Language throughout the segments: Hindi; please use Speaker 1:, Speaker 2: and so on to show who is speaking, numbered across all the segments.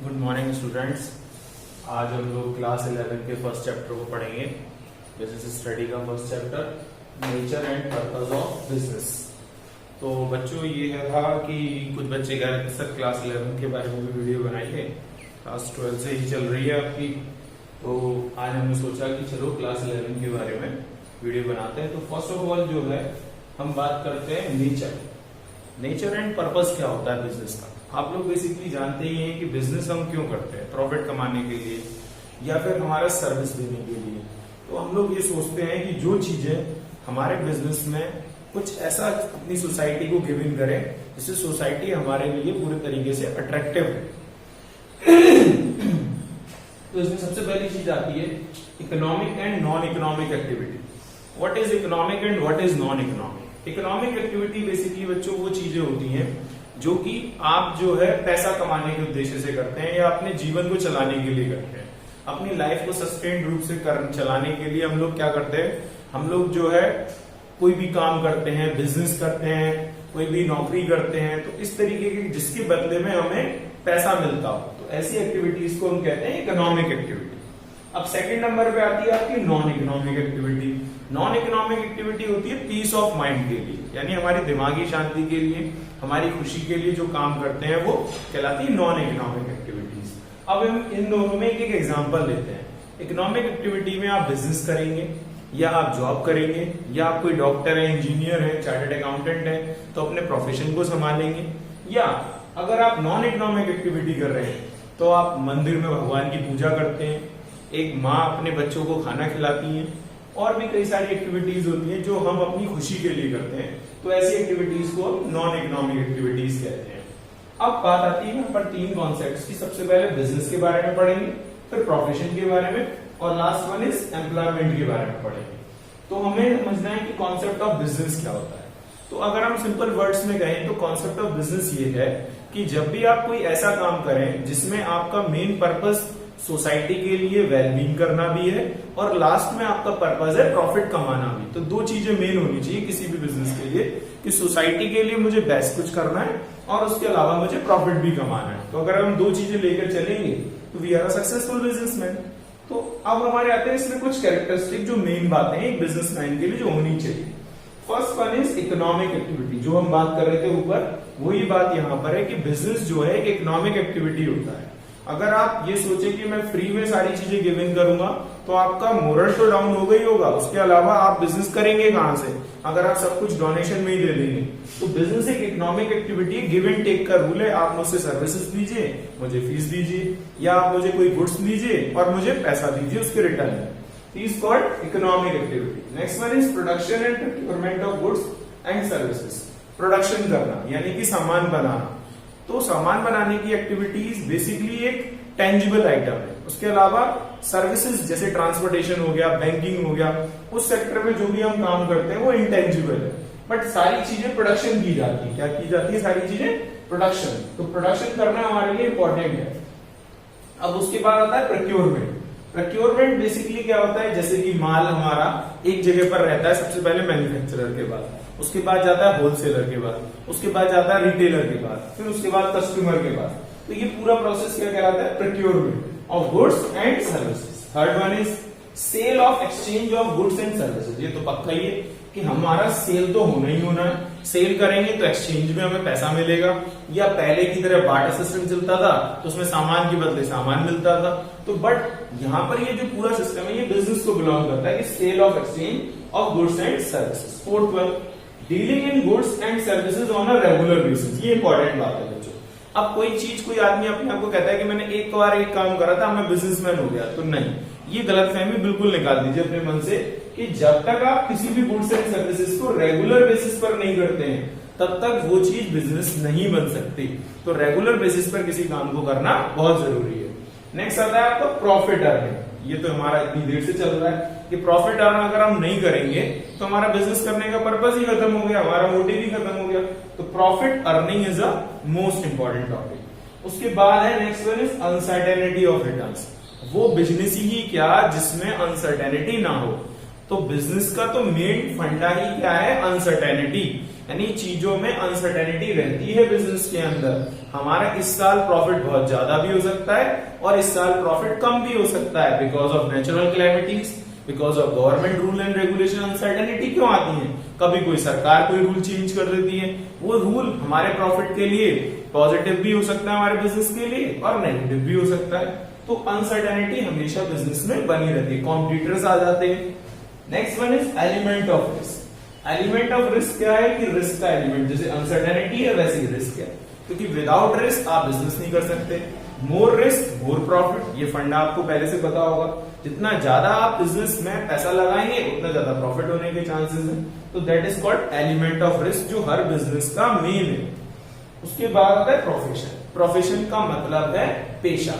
Speaker 1: Good morning students. आज हम लोग क्लास 11 के फर्स्ट चैप्टर को पढ़ेंगे। बिजनेस स्टडी का first chapter, nature and purpose of business. तो बच्चों ये था कि कुछ बच्चे कह रहे थे सर क्लास 11 के बारे में भी वीडियो बनाइए, क्लास 12 से ही चल रही है आपकी। तो आज हमने सोचा कि चलो क्लास 11 के बारे में वीडियो बनाते हैं। तो फर्स्ट ऑफ ऑल जो है हम बात करते हैं नेचर एंड पर्पस क्या होता है बिजनेस का। आप लोग बेसिकली जानते ही हैं कि बिजनेस हम क्यों करते हैं, प्रॉफिट कमाने के लिए या फिर हमारा सर्विस देने के लिए। तो हम लोग ये सोचते हैं कि जो चीजें हमारे बिजनेस में कुछ ऐसा अपनी सोसाइटी को गिव इन करे जिससे सोसाइटी हमारे लिए पूरे तरीके से अट्रैक्टिव है। तो इसमें सबसे पहली चीज आती है economic and non economic activity. What is economic and what is non economic. Economic activity basically बच्चों वो चीजें होती हैं जो कि आप जो है पैसा कमाने के उद्देश्य से करते हैं या अपने जीवन को चलाने के लिए करते हैं। अपनी लाइफ को सस्टेन्ड रूप से चलाने के लिए हम लोग क्या करते हैं, हम लोग जो है कोई भी काम करते हैं, बिजनेस करते हैं, कोई भी नौकरी करते हैं, तो इस तरीके की जिसके बदले में हमें पैसा मिलता हो, तो ऐसी एक्टिविटीज को हम कहते हैं इकोनॉमिक एक्टिविटी। अब सेकंड नंबर पे आती है आपकी non economic activity. Non economic activity होती है पीस ऑफ माइंड के लिए, यानी हमारी दिमागी शांति के लिए, हमारी खुशी के लिए जो काम करते हैं वो कहलाती है नॉन इकोनॉमिक एक्टिविटीज। अब हम इन दोनों में एक एग्जांपल लेते हैं। इकोनॉमिक एक्टिविटी में आप बिजनेस करेंगे या आप जॉब करेंगे या आप कोई डॉक्टर है, इंजीनियर है, चार्टर्ड अकाउंटेंट है, तो अपने प्रोफेशन को संभालेंगे। या अगर आप नॉन इकोनॉमिक एक्टिविटी कर रहे हैं तो आप मंदिर में भगवान की पूजा करते हैं, एक माँ अपने बच्चों को खाना खिलाती है, और भी कई सारी एक्टिविटीज होती हैं जो हम अपनी खुशी के लिए करते हैं। तो ऐसी एक्टिविटीज को नॉन इकोनॉमिक एक्टिविटीज कहते हैं। अब बात आती है यहाँ पर तीन कॉन्सेप्ट्स की। सबसे पहले बिजनेस के बारे में पढ़ेंगे, फिर प्रोफेशन के बारे में, और लास्ट वन इज एम्प्लॉयमेंट के बारे में पढ़ेंगे। तो हमें समझना है कि कॉन्सेप्ट ऑफ बिजनेस क्या होता है। तो अगर हम सिंपल वर्ड्स में कहें तो कॉन्सेप्ट ऑफ बिजनेस ये है कि जब भी आप कोई ऐसा काम करें जिसमें आपका मेन पर्पस सोसाइटी के लिए वेलबींग करना भी है और लास्ट में आपका पर्पस है प्रॉफिट कमाना भी, तो दो चीजें मेन होनी चाहिए किसी भी बिजनेस के लिए कि सोसाइटी के लिए मुझे बेस्ट कुछ करना है और उसके अलावा मुझे प्रॉफिट भी कमाना है। तो अगर हम दो चीजें लेकर चलेंगे तो we are a successful businessman. तो अब हमारे आते हैं इसमें कुछ कैरेक्टरिस्टिक जो मेन बातें हैं एक बिजनेसमैन के लिए जो होनी चाहिए। First one is economic activity. जो हम बात कर रहे थे ऊपर, वही बात यहाँ पर है कि बिजनेस जो है एक इकोनॉमिक एक्टिविटी होता है। अगर आप ये सोचे कि मैं फ्री में सारी चीजें गिव इन करूंगा तो आपका मोरल तो डाउन हो गई होगा। उसके अलावा आप बिजनेस करेंगे कहां से अगर आप सब कुछ डोनेशन में ही दे देंगे। तो बिजनेस एक economic activity, give and take का रूल है। आप मुझसे सर्विसेज लीजिए, मुझे फीस दीजिए, या आप मुझे कोई गुड्स दीजिए और मुझे पैसा दीजिए उसके रिटर्न में। Is called economic activity. Next one is production and procurement of goods and services. Production करना यानी कि सामान बनाना। तो सामान बनाने की एक्टिविटीज बेसिकली एक टेंजिबल आइटम है। उसके अलावा सर्विसेज जैसे ट्रांसपोर्टेशन हो गया, बैंकिंग हो गया, उस सेक्टर में जो भी हम काम करते हैं वो इंटेंजिबल है। बट सारी चीजें प्रोडक्शन की जाती है। क्या की जाती है? सारी चीजें प्रोडक्शन। तो प्रोडक्शन करना हमारे लिए इंपॉर्टेंट है। अब उसके बाद आता है प्रोक्योरमेंट। प्रोक्योरमेंट बेसिकली क्या होता है, जैसे कि माल हमारा एक जगह पर रहता है, सबसे पहले मैन्युफैक्चरर के बाद, उसके बाद जाता है होलसेलर के बाद, उसके बाद जाता है रिटेलर के बाद, फिर उसके बाद कस्टमर के बाद। तो ये पूरा प्रोसेस क्या कहलाता है? Procurement of goods and services. Third one is sale of exchange of goods and services. ये तो पक्का ही है कि हमारा सेल तो होना ही होना है। सेल करेंगे तो एक्सचेंज में हमें पैसा मिलेगा, या पहले की तरह बार्टर सिस्टम चलता था तो उसमें सामान के बदले सामान मिलता था। तो बट यहाँ पर ये जो पूरा सिस्टम है ये बिजनेस को बिलोंग करता है कि sale of exchange of goods and services. Fourth one dealing in goods and services on a regular basis. ये इंपॉर्टेंट बात है बच्चों। अब कोई चीज, कोई आदमी अपने आप को कहता है कि मैंने एक बार एक काम करा था मैं बिजनेसमैन हो गया, तो नहीं, ये गलतफहमी बिल्कुल निकाल दीजिए अपने मन से कि जब तक आप किसी भी गुड्स एंड सर्विसेज को रेगुलर बेसिस पर नहीं करते हैं तब तक वो चीज बिजनेस नहीं बन सकती। तो रेगुलर बेसिस पर किसी काम को करना बहुत जरूरी है। नेक्स्ट आता है आपका प्रॉफिट अर्निंग। ये तो हमारा इतनी देर से चल रहा है कि प्रॉफिट अर्न अगर हम नहीं करेंगे तो हमारा बिजनेस करने का पर्पस ही खत्म हो गया, हमारा मोटिव ही खत्म हो गया। तो profit earning is a most important topic. उसके बाद है next one is uncertainty of returns. वो बिजनेस ही क्या जिसमें अनसर्टेनिटी ना हो। तो बिजनेस का तो मेन फंडा ही क्या है? अनसर्टेनिटी। यानी चीजों में अनसर्टेनिटी रहती है बिजनेस के अंदर। हमारा इस साल प्रॉफिट बहुत ज्यादा भी हो सकता है और इस साल प्रॉफिट कम भी हो सकता है, because of natural calamities, because of government rule and regulation. Uncertainty क्यों आती है? कभी कोई सरकार कोई रूल चेंज कर देती है, वो रूल हमारे प्रॉफिट के लिए पॉजिटिव भी हो सकता है, हमारे बिजनेस के लिए, और नेगेटिव भी हो सकता है। तो अनसर्टेनिटी हमेशा बिजनेस में बनी रहती है, कॉम्पिटिटर्स आ जाते हैं। Next one is element of risk. Element of risk क्या है कि रिस्क का एलिमेंट, जैसे अनसर्टेनिटी है वैसे ही रिस्क है, क्योंकि विदाउट रिस्क आप बिजनेस नहीं कर सकते। मोर रिस्क मोर प्रॉफिट, ये फंडा आपको पहले से पता होगा। जितना ज्यादा आप बिजनेस में पैसा लगाएंगे उतना ज्यादा प्रॉफिट होने के चांसेस हैं। तो that is called element of risk, जो हर बिजनेस का मेन है। उसके बाद आता है प्रोफेशन। प्रोफेशन का मतलब है पेशा।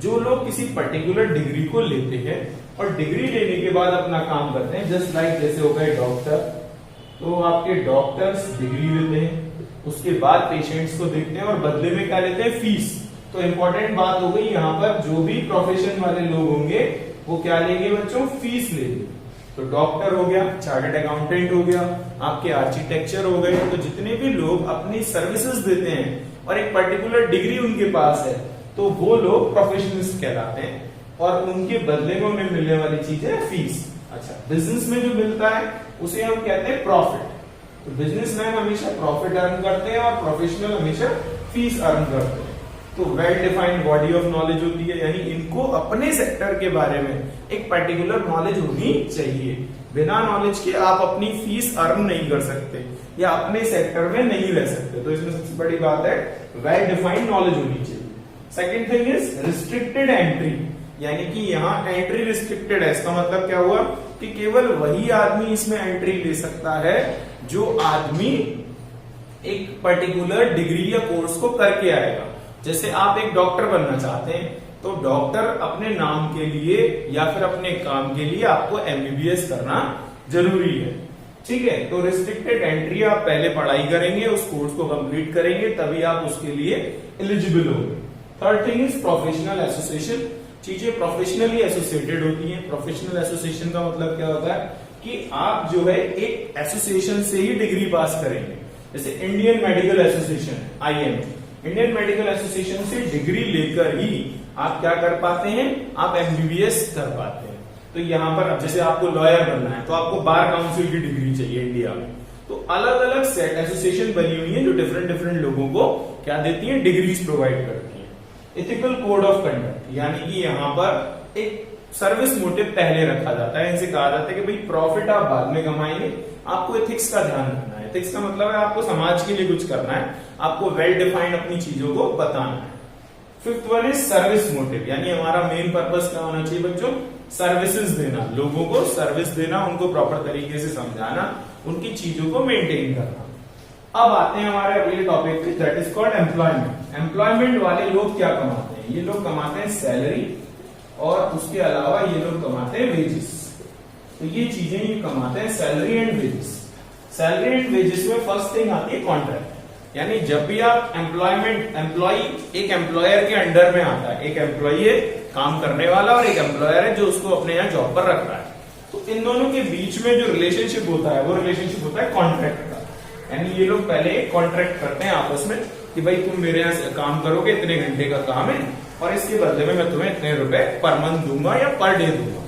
Speaker 1: जो लोग किसी पर्टिकुलर डिग्री को लेते हैं और डिग्री लेने के बाद अपना काम करते हैं, जस्ट लाइक जैसे हो गए डॉक्टर, तो आपके डॉक्टर्स डिग्री लेते हैं, उसके बाद पेशेंट्स को देखते हैं और बदले में क्या लेते हैं? फीस। तो इंपॉर्टेंट बात हो गई यहाँ पर, जो भी प्रोफेशन वाले लोग होंगे वो क्या लेंगे बच्चों? फीस लेंगे। तो डॉक्टर हो गया, चार्टर्ड अकाउंटेंट हो गया, आपके आर्किटेक्चर हो गए, तो जितने भी लोग अपनी सर्विसेज देते हैं और एक पर्टिकुलर डिग्री उनके पास है, तो वो लोग प्रोफेशनलिस्ट कहलाते हैं और उनके बदले में उन्हें मिलने वाली चीज है फीस। अच्छा, बिजनेस में जो मिलता है उसे हम कहते हैं प्रॉफिट। तो बिजनेसमैन हमेशा प्रॉफिट अर्न करते हैं और प्रोफेशनल हमेशा फीस अर्न करते हैं। तो well defined body of knowledge होती है, यानी इनको अपने सेक्टर के बारे में एक पर्टिकुलर नॉलेज होनी चाहिए। बिना नॉलेज के आप अपनी फीस अर्न नहीं कर सकते या अपने सेक्टर में नहीं रह सकते। तो इसमें सबसे बड़ी बात है वेल डिफाइंड नॉलेज होनी चाहिए। Second thing is restricted entry, यानी कि यहाँ एंट्री रिस्ट्रिक्टेड है। इसका मतलब क्या हुआ कि केवल वही आदमी इसमें एंट्री ले सकता है जो आदमी एक पर्टिकुलर डिग्री या कोर्स को करके आएगा। जैसे आप एक डॉक्टर बनना चाहते हैं, तो डॉक्टर अपने नाम के लिए या फिर अपने काम के लिए आपको एमबीबीएस करना जरूरी है, ठीक है। तो रिस्ट्रिक्टेड एंट्री, आप पहले पढ़ाई करेंगे, उस कोर्स को कंप्लीट करेंगे, तभी आप उसके लिए एलिजिबल होंगे। Third thing is professional association. चीजें प्रोफेशनली एसोसिएटेड होती हैं। प्रोफेशनल एसोसिएशन का मतलब क्या होता है कि आप जो है एक एसोसिएशन से ही डिग्री पास करेंगे। जैसे Indian medical association, IM, Indian medical association से डिग्री लेकर ही आप क्या कर पाते हैं? आप एमबीबीएस कर पाते हैं। तो यहाँ पर अब जैसे आपको लॉयर बनना है तो आपको बार काउंसिल की डिग्री चाहिए इंडिया में। तो अलग अलग सेट एसोसिएशन बनी हुई है जो डिफरेंट डिफरेंट लोगों को क्या देती है? डिग्रीज प्रोवाइड करती है। एथिकल कोड ऑफ कंडक्ट, यानी कि यहाँ पर एक सर्विस मोटिव पहले रखा जाता है। इनसे कहा जाता है कि भाई प्रॉफिट आप बाद में कमाएंगे, आपको एथिक्स का ध्यान रखना है। एथिक्स का मतलब है आपको समाज के लिए कुछ करना है, आपको वेल डिफाइंड अपनी चीजों को बताना है। Fifth one is service motive, यानी हमारा मेन पर्पस क्या होना चाहिए बच्चों? सर्विसेज देना, लोगों को सर्विस देना, उनको प्रॉपर तरीके से समझाना, उनकी चीजों को मेंटेन करना। अब आते हैं हमारे अगले टॉपिक पे, that is called employment. Employment वाले लोग क्या कमाते हैं? ये लोग कमाते हैं सैलरी और उसके अलावा ये लोग कमाते हैं वेजेस। तो ये चीजें ये कमाते हैं salary and wages. Salary and wages में फर्स्ट थिंग आती है कॉन्ट्रैक्ट, यानी जब भी आप एम्प्लॉय एक एम्प्लॉयर के अंडर में आता है, एक एम्प्लॉय है काम करने वाला और एक एम्प्लॉयर है जो उसको अपने यहाँ जॉब पर रख रहा है, तो इन दोनों के बीच में जो रिलेशनशिप होता है वो रिलेशनशिप होता है कॉन्ट्रैक्ट का। यानी ये लोग पहले कॉन्ट्रैक्ट करते हैं आपस में कि भाई तुम मेरे यहाँ काम करोगे, इतने घंटे का काम है और इसके बदले में मैं तुम्हें इतने रुपए पर मंथ दूंगा या पर डे दूंगा।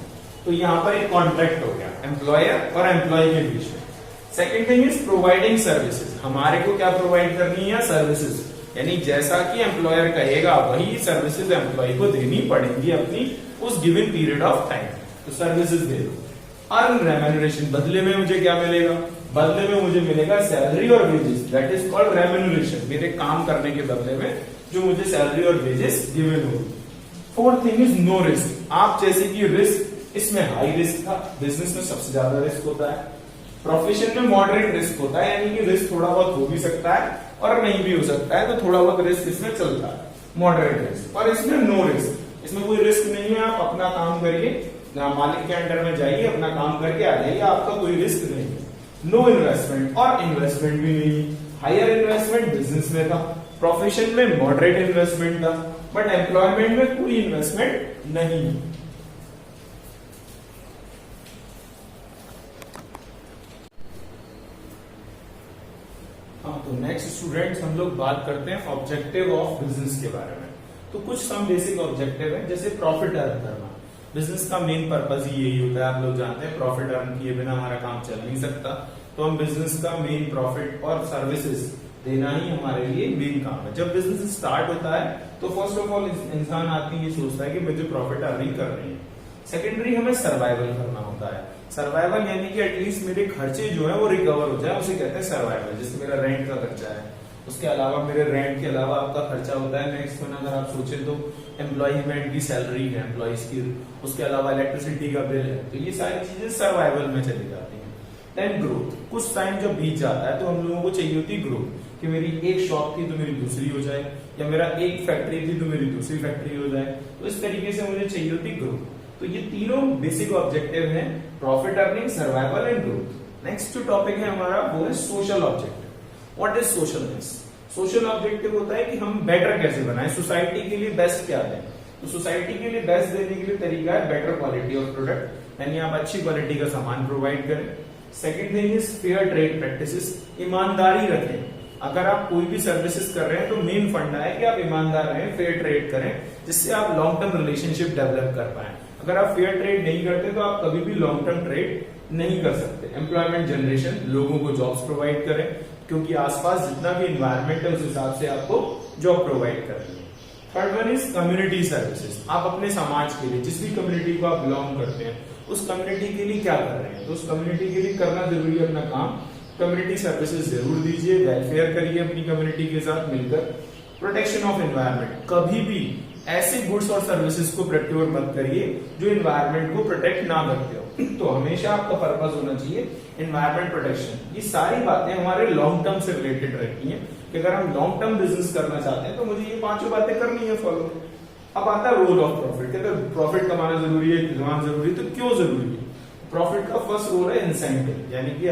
Speaker 1: तो यहाँ पर एक कॉन्ट्रैक्ट हो गया एम्प्लॉयर और एम्प्लॉय के बीच में। Second thing is providing services. हमारे को क्या प्रोवाइड करनी है? सर्विसेज, यानी जैसा कि एम्प्लॉयर कहेगा वही सर्विसेज एम्प्लॉय को देनी पड़ेगी अपनी उस गिवन पीरियड ऑफ टाइम। तो सर्विसेज दे दो। अर्न रेम्यूनरेशन, बदले में मुझे क्या मिलेगा? बदले में मुझे मिलेगा सैलरी और wages, that is called remuneration. मेरे काम करने के बदले में जो मुझे सैलरी और वेजेस गिवन होगी। Fourth thing is no risk. आप जैसे कि रिस्क, इसमें हाई रिस्क था, बिजनेस में सबसे ज्यादा रिस्क होता है, प्रोफेशन में मॉडरेट रिस्क होता है, यानी कि रिस्क थोड़ा बहुत हो भी सकता है और नहीं भी हो सकता है, तो थोड़ा बहुत रिस्क इसमें चलता है, मॉडरेट रिस्क। और इसमें नो रिस्क, इसमें कोई रिस्क नहीं है, आप अपना काम करिए, मालिक के अंडर में जाइए, अपना काम करके आ जाइए, आपका कोई रिस्क नहीं है। नो इन्वेस्टमेंट, और इन्वेस्टमेंट भी नहीं है। हायर इन्वेस्टमेंट बिजनेस में था, प्रोफेशन में मॉडरेट इन्वेस्टमेंट था, बट एम्प्लॉयमेंट में कोई इन्वेस्टमेंट नहीं है। तो नेक्स्ट स्टूडेंट्स हम लोग बात करते हैं ऑब्जेक्टिव ऑफ बिजनेस के बारे में। तो कुछ सम बेसिक ऑब्जेक्टिव है, जैसे प्रॉफिट अर्न करना। बिजनेस का मेन पर्पज ही यही होता है, आप लोग जानते हैं, प्रॉफिट अर्न किए बिना हमारा काम चल नहीं सकता। तो हम बिजनेस का मेन प्रॉफिट और सर्विसेज देना ही हमारे लिए मेन काम है। जब बिजनेस स्टार्ट होता है तो फर्स्ट ऑफ ऑल इंसान आदमी ये सोचता है कि मुझे प्रॉफिट अर्निंग करनी है। सेकेंडरी हमें सर्वाइवल करना होता है। सर्वाइवल यानी कि एटलीस्ट मेरे खर्चे जो है वो रिकवर हो जाए, उसे कहते हैं सर्वाइवल। जैसे मेरा रेंट का खर्चा है, उसके अलावा मेरे रेंट के अलावा आपका खर्चा होता है नेक्स्ट वन, अगर आप सोचे तो एम्प्लॉयमेंट की सैलरी है एम्प्लॉइज की, उसके अलावा इलेक्ट्रिसिटी का बिल है। तो ये सारी चीजें सर्वाइवल में चली जाती है। देन ग्रोथ, कुछ टाइम जब बीत जाता है तो हम लोगों को चाहिए होती है ग्रोथ, कि मेरी एक शॉप थी तो मेरी दूसरी हो जाए, या मेरा एक फैक्ट्री थी तो मेरी दूसरी फैक्ट्री हो जाए। तो इस तरीके से मुझे चाहिए होती ग्रोथ। तो ये तीनों बेसिक ऑब्जेक्टिव हैं, profit earning, survival and growth. Next जो टॉपिक है हमारा वो है social objective. What is socialness? Social objective होता है कि हम बेटर कैसे बनाएं, सोसाइटी के लिए बेस्ट क्या दें। तो सोसाइटी के लिए बेस्ट देने के लिए तरीका है बेटर क्वालिटी ऑफ प्रोडक्ट, यानी आप अच्छी क्वालिटी का सामान प्रोवाइड करें। Second thing is fair trade practices, ईमानदारी रखें। अगर आप कोई भी सर्विसेज कर रहे हैं तो मेन फंडा है कि आप ईमानदार रहें, फेयर ट्रेड करें, जिससे आप लॉन्ग टर्म रिलेशनशिप डेवलप कर पाए। अगर आप फेयर ट्रेड नहीं करते तो आप कभी भी लॉन्ग टर्म ट्रेड नहीं कर सकते। एम्प्लॉयमेंट जनरेशन, लोगों को जॉब्स प्रोवाइड करें, क्योंकि आसपास जितना भी इन्वायरमेंट है उस हिसाब से आपको जॉब प्रोवाइड करनी है। Third one is community services. आप अपने समाज के लिए, जिस भी कम्युनिटी को आप बिलोंग करते हैं, उस कम्युनिटी के लिए क्या कर रहे हैं, तो उस कम्युनिटी के लिए करना जरूरी है अपना काम। कम्युनिटी सर्विसेज जरूर दीजिए, वेलफेयर करिए अपनी कम्युनिटी के साथ मिलकर। प्रोटेक्शन ऑफ एनवायरनमेंट, कभी भी ऐसे गुड्स और सर्विसेज को प्रोक्योर मत करिए जो एनवायरनमेंट को प्रोटेक्ट ना करते हो। तो हमेशा आपका पर्पस होना चाहिए एनवायरनमेंट प्रोटेक्शन। ये सारी बातें हमारे लॉन्ग टर्म से रिलेटेड रहती हैं कि अगर हम लॉन्ग टर्म बिजनेस करना चाहते हैं तो मुझे ये पांचों बातें करनी है फॉलो। अब आता है रोल ऑफ प्रॉफिट। कहते हैं प्रॉफिट कमाना जरूरी है, कमाना जरूरी है, तो क्यों जरूरी है? प्रॉफिट का फर्स्ट रोल है इंसेंटिव, यानी कि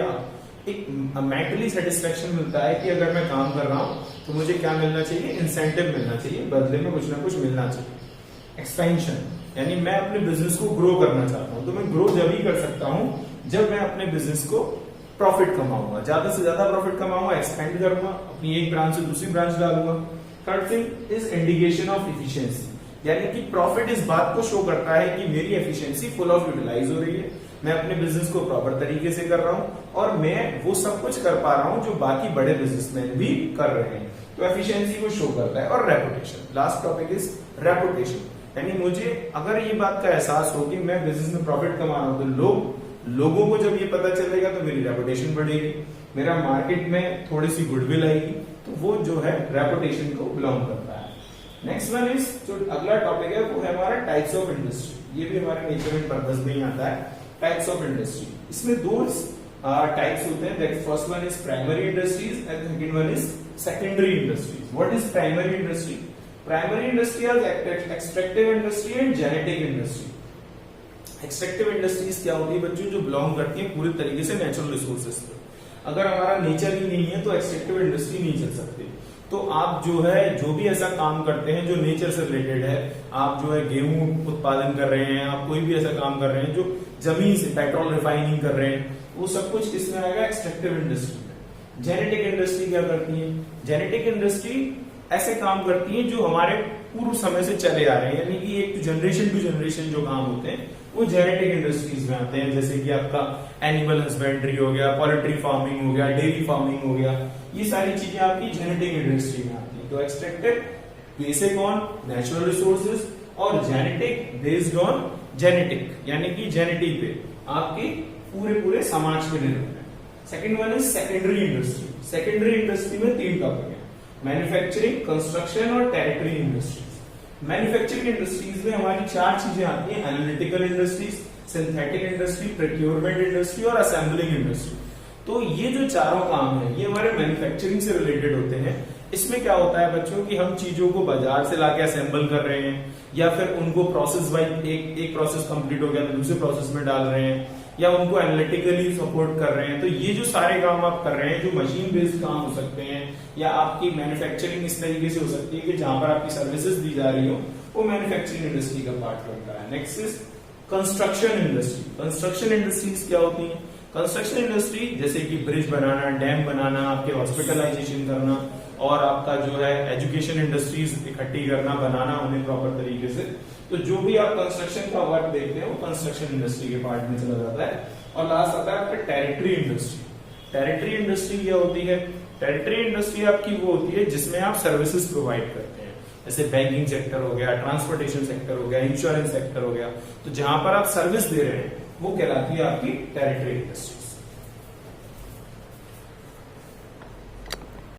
Speaker 1: एक मेंटली सेटिस्फेक्शन मिलता है कि अगर मैं काम कर रहा हूं तो मुझे क्या मिलना चाहिए, इंसेंटिव मिलना चाहिए, बदले में कुछ ना कुछ मिलना चाहिए। एक्सपेंशन, यानी मैं अपने बिजनेस को ग्रो करना चाहता हूं, तो मैं ग्रो जब ही कर सकता हूं जब मैं अपने बिजनेस को प्रॉफिट कमाऊंगा, ज्यादा से ज्यादा प्रॉफिट कमाऊंगा, एक्सपेंड करूंगा, अपनी एक ब्रांच से दूसरी ब्रांच डालूंगा। Third thing is indication of efficiency, यानी कि प्रॉफिट इस बात को शो करता है कि मेरी एफिशिएंसी फुल ऑफ यूटिलाइज हो रही है, मैं अपने बिजनेस को प्रॉपर तरीके से कर रहा हूं और मैं वो सब कुछ कर पा रहा हूं जो बाकी बड़े बिजनेसमैन भी कर रहे हैं। तो एफिशिएंसी को शो करता है। और reputation, last topic is reputation, यानी मुझे अगर ये बात का एहसास हो कि मैं बिजनेस में प्रॉफिट कमा रहा हूं तो लोगों को जब ये पता चलेगा तो मेरी रेपुटेशन बढ़ेगी, मेरा मार्केट में थोड़ी सी गुडविल आएगी, तो वो जो है रेपुटेशन को बिलोंग करता है। नेक्स्ट वन इज, जो अगला टॉपिक है वो है हमारा टाइप्स ऑफ इंडस्ट्री। ये भी हमारे नेचर एंड पर्पस में ही आता है, टाइप्स ऑफ इंडस्ट्री। इसमें दो टाइप्स होते हैं। First one is primary industries and second one is secondary industries. What is primary industry? Primary industry are extractive industry and genetic industry. Extractive industries क्या होती है बच्चों, जो बिलोंग करती है पूरी तरीके से नेचुरल रिसोर्सेज पे। अगर हमारा नेचर ही नहीं है तो एक्सट्रैक्टिव इंडस्ट्री नहीं चल सकती। तो आप जो है जो भी ऐसा काम करते हैं जो नेचर से रिलेटेड है, आप जो है गेहूं उत्पादन कर रहे हैं, आप कोई भी ऐसा काम कर रहे हैं जो जमीन से पेट्रोल रिफाइनिंग कर रहे हैं, वो सब कुछ किसमें आएगा, एक्सट्रैक्टिव इंडस्ट्री में। जेनेटिक इंडस्ट्री क्या करती है? जेनेटिक इंडस्ट्री ऐसे काम करती है जो हमारे पूर्व समय से चले आ रहे हैं, यानी कि एक जनरेशन टू जनरेशन जो काम होते हैं वो जेनेटिक इंडस्ट्रीज में आते हैं। जैसे कि आपका एनिमल हस्बेंड्री हो गया, पोल्ट्री फार्मिंग हो गया, डेयरी फार्मिंग हो गया, ये सारी चीजें आपकी जेनेटिक इंडस्ट्री में आती है। तो extractive basic on natural resources और जेनेटिक बेस्ड ऑन जेनेटिक, यानी कि जेनेटिक पे आपके पूरे समाज पे निर्भर है। Second one is secondary industry. Secondary industry में तीन टॉपिक है, मैन्युफैक्चरिंग, कंस्ट्रक्शन और टेरिटरी इंडस्ट्रीज। मैन्युफैक्चरिंग इंडस्ट्रीज में हमारी चार चीजें आती हैं, analytical industries, synthetic industry, procurement industry और असेंबलिंग इंडस्ट्री। तो ये जो चारों काम है ये हमारे मैन्युफैक्चरिंग से रिलेटेड होते हैं। इसमें क्या होता है बच्चों कि हम चीजों को बाजार से लाके असेंबल कर रहे हैं, या फिर उनको प्रोसेस वाइज एक प्रोसेस कंप्लीट हो गया तो दूसरे प्रोसेस में डाल रहे हैं, या उनको एनालिटिकली सपोर्ट कर रहे हैं। तो ये जो सारे काम आप कर रहे हैं, जो मशीन बेस्ड काम हो सकते हैं, या आपकी मैन्युफैक्चरिंग इस तरीके से हो सकती है कि जहां पर आपकी सर्विसेज दी जा रही हो, वो मैन्युफैक्चरिंग इंडस्ट्री का पार्ट बनता है। Next is construction industry. Construction industries क्या होती है? कंस्ट्रक्शन इंडस्ट्री जैसे कि ब्रिज बनाना, डैम बनाना, आपके हॉस्पिटलाइजेशन करना और आपका जो है एजुकेशन इंडस्ट्रीज इकट्ठी करना, बनाना उन्हें प्रॉपर तरीके से। तो जो भी आप कंस्ट्रक्शन का वर्क देखते हैं वो कंस्ट्रक्शन इंडस्ट्री के पार्ट में चला जाता है। और लास्ट आता है आपका टेरिटरी इंडस्ट्री। टेरिटरी इंडस्ट्री क्या होती है? टेरिटरी इंडस्ट्री आपकी वो होती है जिसमें आप सर्विसेज प्रोवाइड करते हैं, जैसे बैंकिंग सेक्टर हो गया, ट्रांसपोर्टेशन सेक्टर हो गया, इंश्योरेंस सेक्टर हो गया। तो जहां पर आप सर्विस दे रहे हैं वो कहलाती है आपकी टेरिटरी इंडस्ट्री।